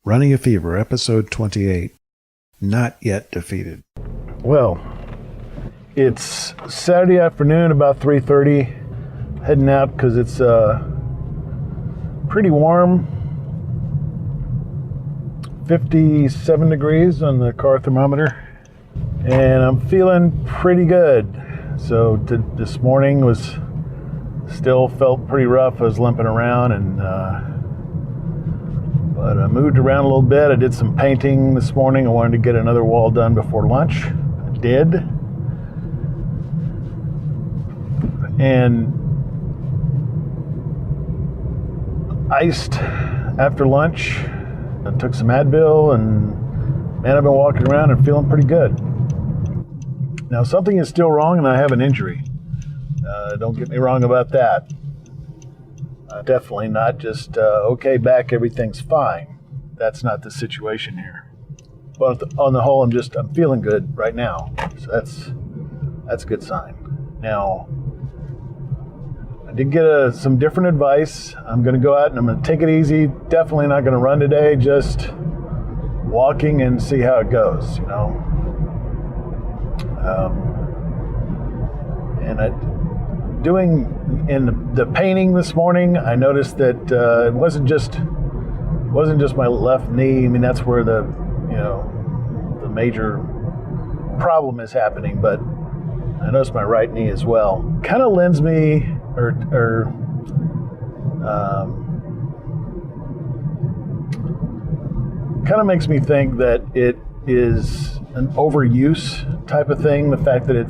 Running a Fever, episode 28. Not yet defeated. Well, it's Saturday afternoon, about 3:30. Heading out because it's pretty warm. 57 degrees on the car thermometer. And I'm feeling pretty good. So this morning still felt pretty rough. I was limping around, but I moved around a little bit. I did some painting this morning. I wanted to get another wall done before lunch. I did. And iced after lunch. I took some Advil, and man, I've been walking around and feeling pretty good. Now, something is still wrong, and I have an injury. Don't get me wrong about that. Definitely not just, okay, back, everything's fine. That's not the situation here. But on the whole, I'm feeling good right now. So that's a good sign. Now, I did get some different advice. I'm going to go out and I'm going to take it easy. Definitely not going to run today, just walking and see how it goes, you know. Doing in the painting this morning, I noticed that it wasn't just my left knee. I mean, that's where the major problem is happening, but I noticed my right knee as well. Kind of lends me kind of makes me think that it is an overuse type of thing. The fact that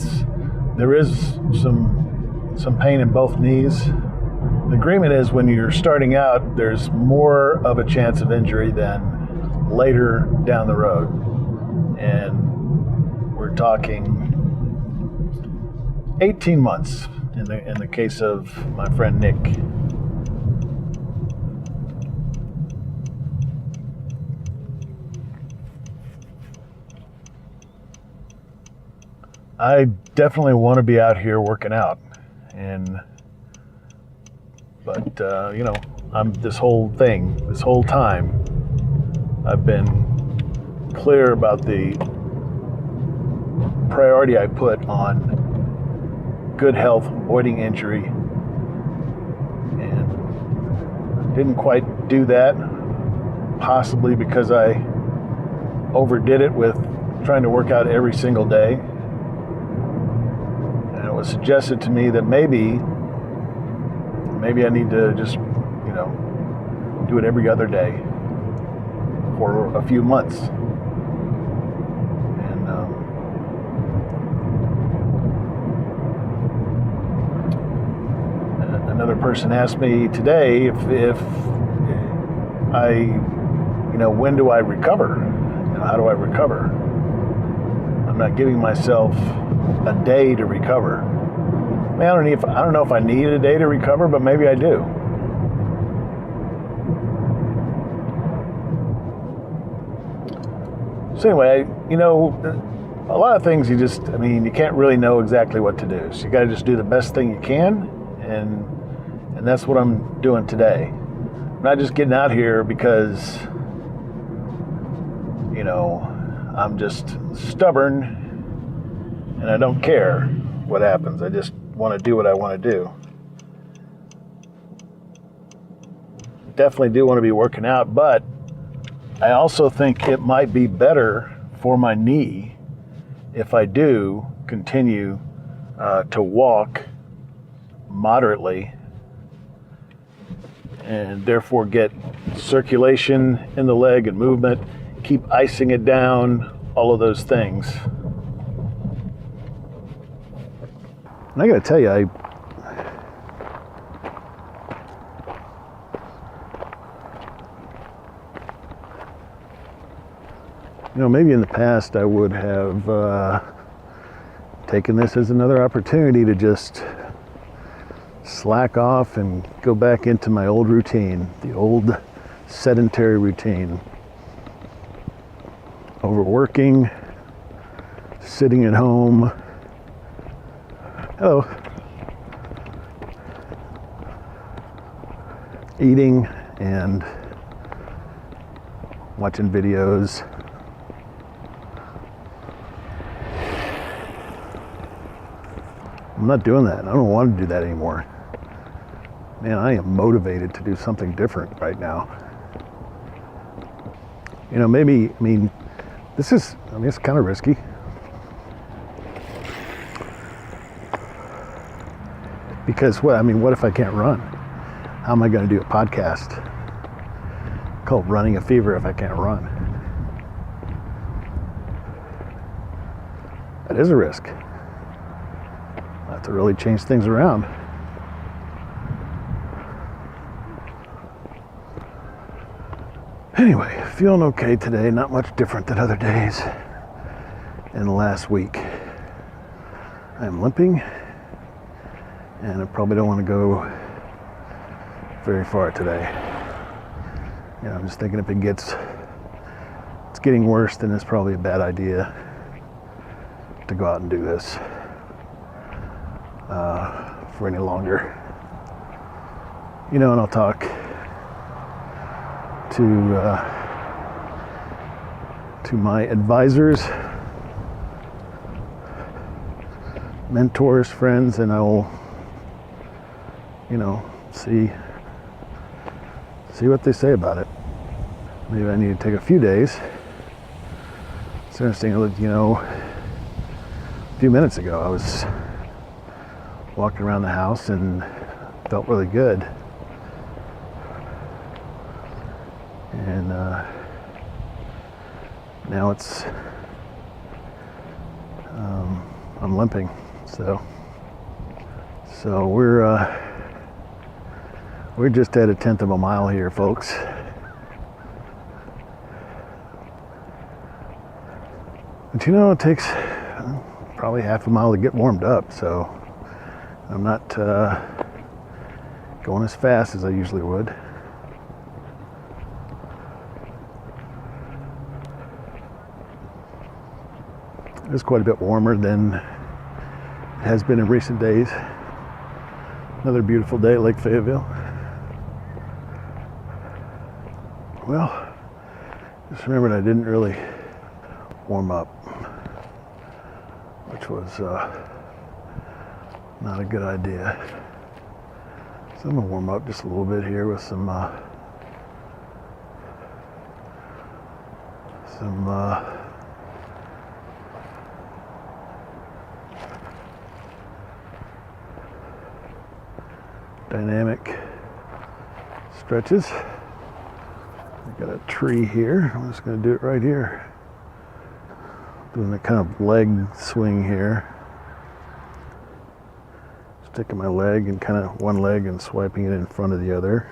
there is some pain in both knees. The agreement is when you're starting out, there's more of a chance of injury than later down the road. And we're talking 18 months in the case of my friend Nick. I definitely want to be out here working out, but I'm this whole time I've been clear about the priority I put on good health, avoiding injury, and didn't quite do that, possibly because I overdid it with trying to work out every single day. It was suggested to me that maybe I need to just, do it every other day for a few months. And another person asked me today if I, when do I recover? How do I recover? I'm not giving myself a day to recover. I don't know if I need a day to recover, but maybe I do. So anyway, a lot of things you can't really know exactly what to do. So you got to just do the best thing you can, and that's what I'm doing today. I'm not just getting out here because, I'm just stubborn and I don't care what happens. I just want to do what I want to do. Definitely do want to be working out, but I also think it might be better for my knee if I do continue to walk moderately and therefore get circulation in the leg and movement, keep icing it down, all of those things. And I got to tell you, maybe in the past I would have taken this as another opportunity to just slack off and go back into my old routine, the old sedentary routine. Overworking, sitting at home. Hello. Eating and watching videos. I'm not doing that. I don't want to do that anymore. Man, I am motivated to do something different right now. You know, maybe, it's kind of risky. Because what if I can't run? How am I going to do a podcast called Running a Fever if I can't run? That is a risk. I have to really change things around. Anyway, feeling okay today, not much different than other days in the last week. I'm limping, and I probably don't want to go very far today. You know, I'm just thinking if it's getting worse, then it's probably a bad idea to go out and do this for any longer. You know, and I'll talk to my advisors, mentors, friends, and I will, see what they say about it. Maybe I need to take a few days. It's interesting, a few minutes ago I was walking around the house and felt really good. And now I'm limping. So we're just at 1/10 of a mile here, folks. But it takes probably half a mile to get warmed up, so I'm not going as fast as I usually would. It's quite a bit warmer than it has been in recent days. Another beautiful day at Lake Fayetteville. Well, just remembered I didn't really warm up, which was not a good idea. So I'm gonna warm up just a little bit here with some dynamic stretches. I got a tree here. I'm just going to do it right here. Doing a kind of leg swing here. Just taking my leg and kind of one leg and swiping it in front of the other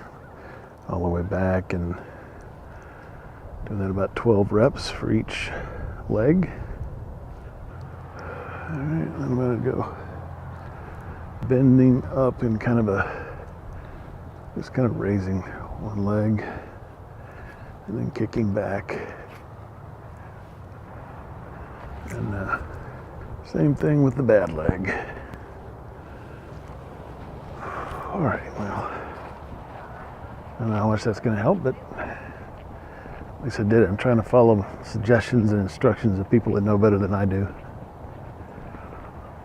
all the way back, and doing that about 12 reps for each leg. All right, I'm going to go bending up in just kind of raising one leg and then kicking back. And same thing with the bad leg. All right, well, I don't know how much that's going to help, but at least I did it. I'm trying to follow suggestions and instructions of people that know better than I do.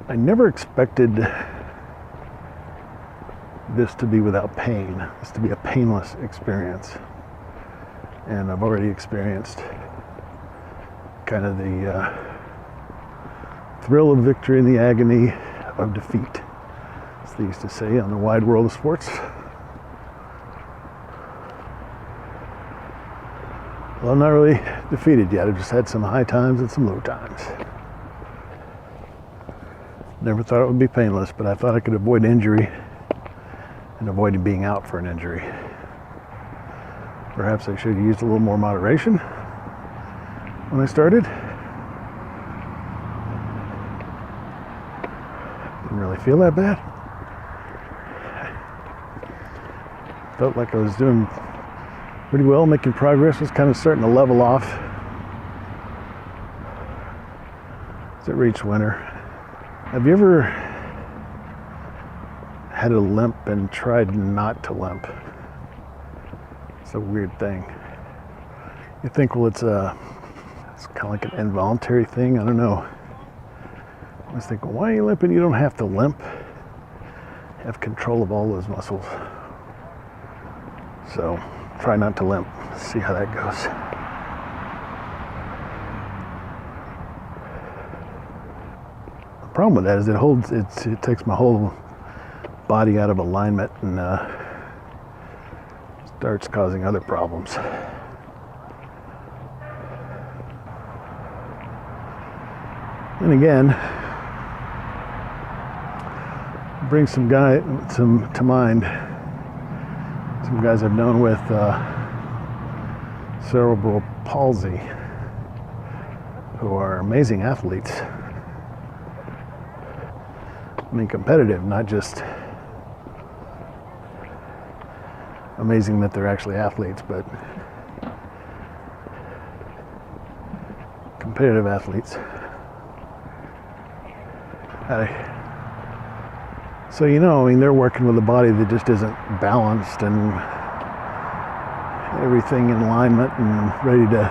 I never expected this to be without pain, this to be a painless experience. And I've already experienced kind of the thrill of victory and the agony of defeat, as they used to say on the wide world of sports. Well, I'm not really defeated yet. I've just had some high times and some low times. Never thought it would be painless, but I thought I could avoid injury and avoid being out for an injury. Perhaps I should have used a little more moderation when I started. Didn't really feel that bad. Felt like I was doing pretty well, making progress, was kind of starting to level off as it reached winter. Have you ever had a limp and tried not to limp? It's a weird thing. You think, well, it's kind of like an involuntary thing. I don't know. I was thinking, why are you limping? You don't have to limp. Have control of all those muscles. So try not to limp. See how that goes. The problem with that is it takes my whole body out of alignment and starts causing other problems. And again, bring some to mind some guys I've known with cerebral palsy who are amazing athletes. I mean, competitive, not just amazing that they're actually athletes, but competitive athletes. So, I mean, they're working with a body that just isn't balanced and everything in alignment and ready to,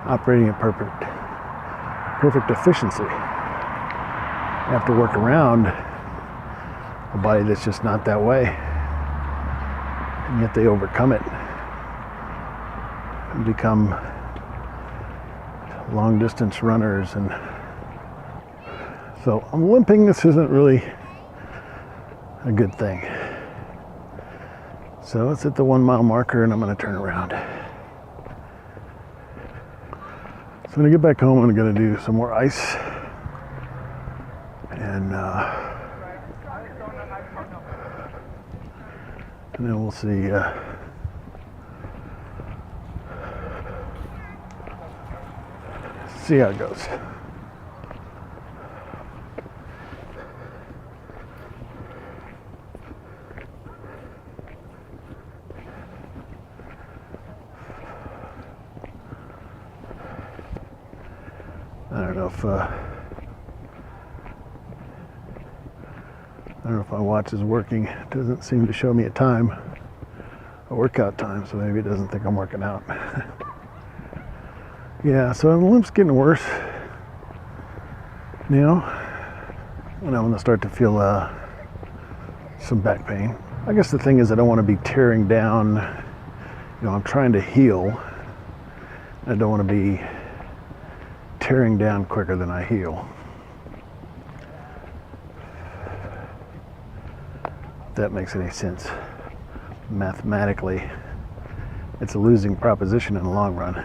operating at perfect efficiency. You have to work around a body that's just not that way, and yet they overcome it and become long distance runners. And so I'm limping. This isn't really a good thing. So it's at the 1 mile marker and I'm going to turn around. So when I get back home, I'm going to do some more ice. And then we'll see how it goes. I don't know if my watch is working. It doesn't seem to show me a workout time, so maybe it doesn't think I'm working out. Yeah, so the limp's getting worse now, and I'm going to start to feel some back pain. I guess the thing is I don't want to be tearing down. I'm trying to heal. I don't want to be tearing down quicker than I heal. If that makes any sense. Mathematically, it's a losing proposition in the long run.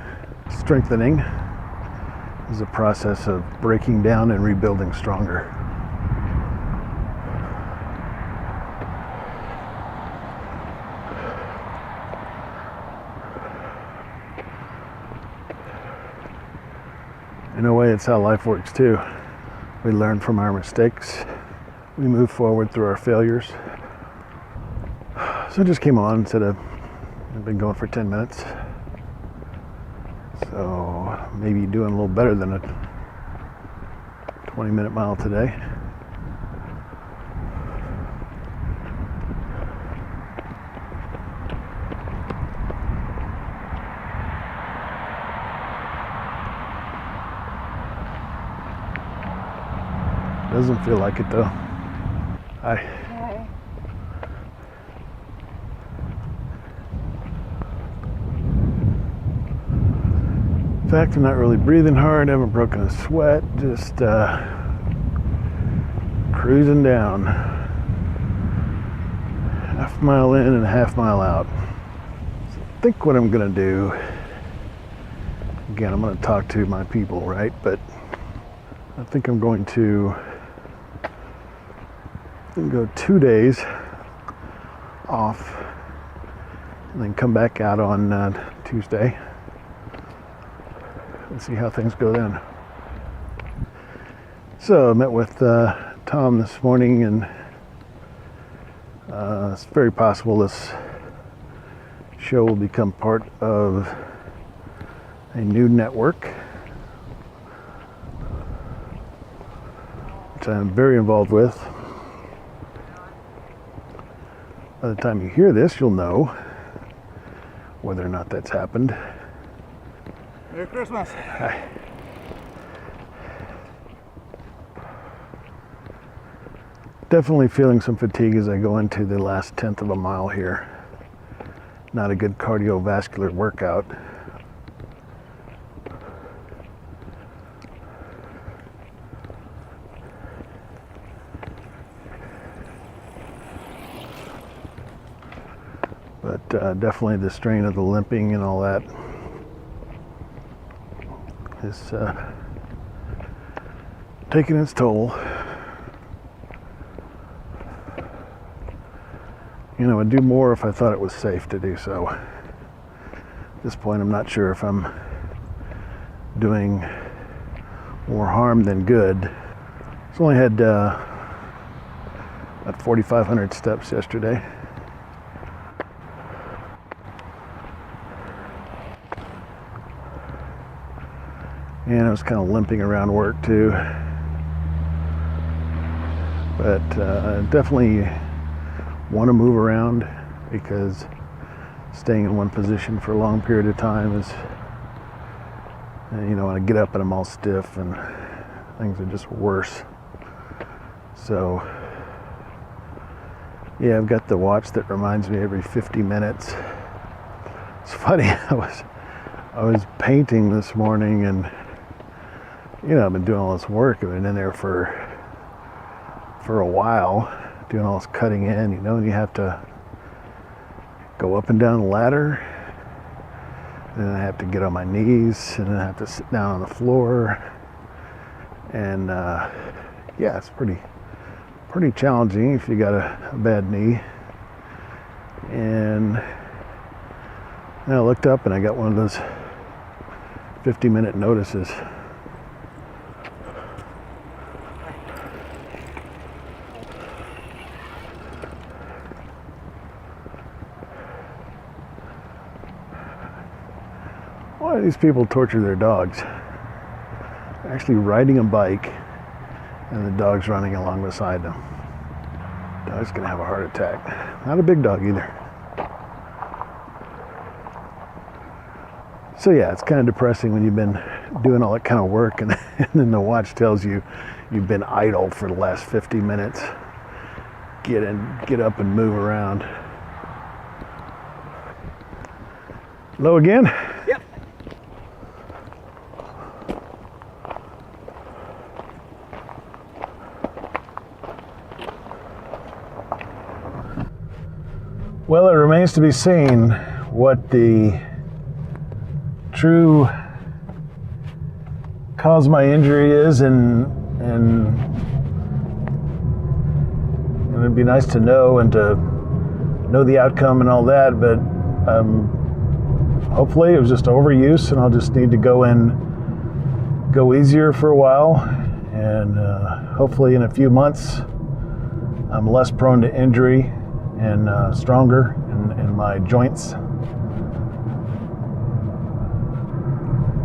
Strengthening is a process of breaking down and rebuilding stronger. In a way, it's how life works too. We learn from our mistakes. We move forward through our failures. So I just came on and said I've been going for 10 minutes. So maybe doing a little better than a 20-minute mile today. Doesn't feel like it though. Hi. Hi. In fact, I'm not really breathing hard, haven't broken a sweat, just cruising down. Half mile in and a half mile out. So I think what I'm gonna do, again, I'm gonna talk to my people, right? But I think I'm going to go 2 days off and then come back out on Tuesday and see how things go then. So I met with Tom this morning, and it's very possible this show will become part of a new network, which I'm very involved with. By the time you hear this, you'll know whether or not that's happened. Merry Christmas. Hi. Definitely feeling some fatigue as I go into the last 1/10 of a mile here. Not a good cardiovascular workout. But definitely the strain of the limping and all that is taking its toll. You know, I'd do more if I thought it was safe to do so. At this point, I'm not sure if I'm doing more harm than good. So only had about 4,500 steps yesterday. And I was kind of limping around work too. But definitely want to move around, because staying in one position for a long period of time is, you know, when I get up and I'm all stiff and things are just worse. So yeah, I've got the watch that reminds me every 50 minutes. It's funny, I was painting this morning, and you know, I've been doing all this work. I've been in there for a while, doing all this cutting in, you know, and you have to go up and down the ladder, and then I have to get on my knees, and then I have to sit down on the floor, and yeah, it's pretty challenging if you got a bad knee. And then I looked up and I got one of those 50-minute notices. Why do these people torture their dogs? They're actually riding a bike and the dog's running along beside them. Dog's gonna have a heart attack. Not a big dog either. So yeah, it's kind of depressing when you've been doing all that kind of work and then the watch tells you you've been idle for the last 50 minutes. Get up and move around. Hello again? Yep. Well, it remains to be seen what the true cause of my injury is, and it'd be nice to know and to know the outcome and all that, but hopefully it was just overuse and I'll just need to go easier for a while, and hopefully in a few months I'm less prone to injury and stronger in my joints.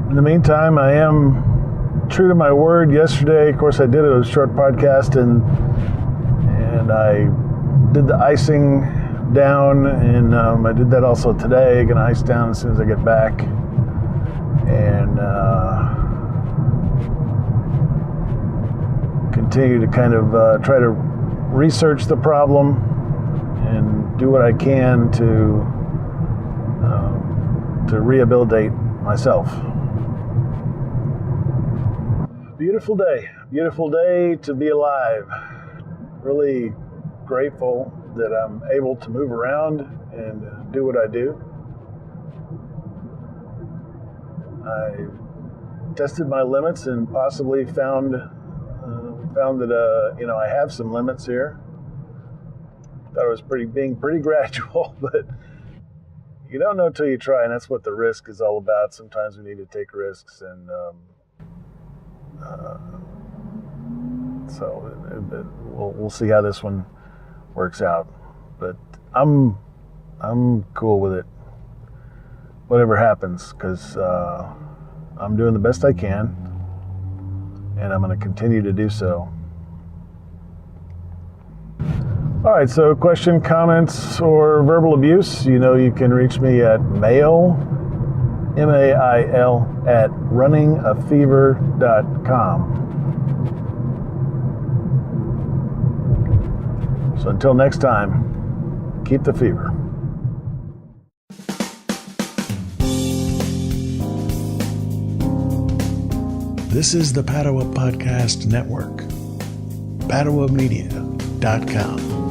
In the meantime, I am true to my word. Yesterday, of course, I did a short podcast and I did the icing down, and I did that also today. Gonna ice down as soon as I get back, and continue to kind of try to research the problem and do what I can to rehabilitate myself. Beautiful day to be alive. Really grateful that I'm able to move around and do what I do. I tested my limits and possibly found that you know, I have some limits here. Thought it was being pretty gradual, but you don't know till you try, and that's what the risk is all about. Sometimes we need to take risks, and so we'll see how this one works out. But I'm cool with it, whatever happens, because I'm doing the best I can, and I'm going to continue to do so. All right, so question, comments, or verbal abuse, you can reach me at mail, M-A-I-L, at runningafever.com. So until next time, keep the fever. This is the Padua Podcast Network. PaduaMedia.com.